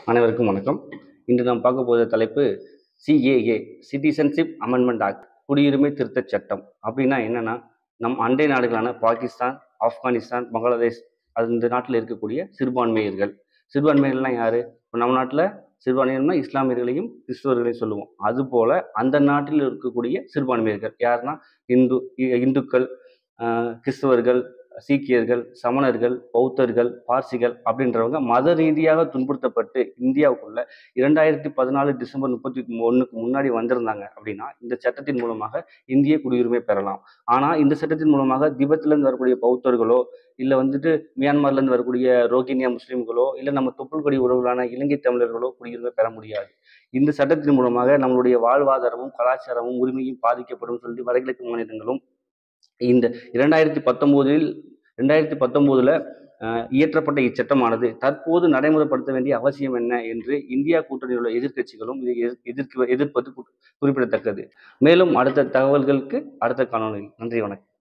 அனைவருக்கும் வணக்கம். இன்று நாம் பார்க்க போகிற தலைப்பு சிஏஏ, சிட்டிசன்ஷிப் அமெண்ட்மெண்ட் ஆக்ட், குடியுரிமை திருத்தச் சட்டம். அப்படின்னா என்னன்னா, நம் அண்டை நாடுகளான பாகிஸ்தான், ஆப்கானிஸ்தான், பங்களாதேஷ் அந்த நாட்டில் இருக்கக்கூடிய சிறுபான்மையர்கள். சிறுபான்மையர்கள்லாம் யாரு? இப்போ நம்ம நாட்டில் சிறுபான்மையர்னா இஸ்லாமியர்களையும் கிறிஸ்துவர்களையும் சொல்லுவோம். அதுபோல அந்த நாட்டில் இருக்கக்கூடிய சிறுபான்மையர்கள் யாருன்னா இந்துக்கள், கிறிஸ்தவர்கள், சீக்கியர்கள், சமணர்கள், பௌத்தர்கள், பார்சிகள் அப்படின்றவங்க மத ரீதியாக துன்புறுத்தப்பட்டு இந்தியாவுக்குள்ள 2014 டிசம்பர் 31க்கு முன்னாடி வந்திருந்தாங்க அப்படின்னா இந்த சட்டத்தின் மூலமாக இந்திய குடியுரிமை பெறலாம். ஆனால் இந்த சட்டத்தின் மூலமாக திபெத்திலேருந்து வரக்கூடிய பௌத்தர்களோ இல்லை மியான்மர்லேருந்து வரக்கூடிய ரோஹிங்கியா முஸ்லீம்களோ இல்லை நம்ம தொப்புள்கொடி உறவுகளான இலங்கை தமிழர்களோ குடியுரிமை பெற முடியாது. இந்த சட்டத்தின் மூலமாக நம்மளுடைய வாழ்வாதாரமும் கலாச்சாரமும் உரிமையும் பாதிக்கப்படும் சொல்லி வடகிழக்கு மாநிலங்களும் இந்த 2019 இயற்றப்பட்ட இச்சட்டமானது தற்போது நடைமுறைப்படுத்த வேண்டிய அவசியம் என்ன என்று இந்தியா கூட்டணியில் உள்ள எதிர்க்கட்சிகளும் இதை எதிர்ப்பது குறிப்பிடத்தக்கது. மேலும் அடுத்த தகவல்களுக்கு அடுத்த காணொளி. நன்றி, வணக்கம்.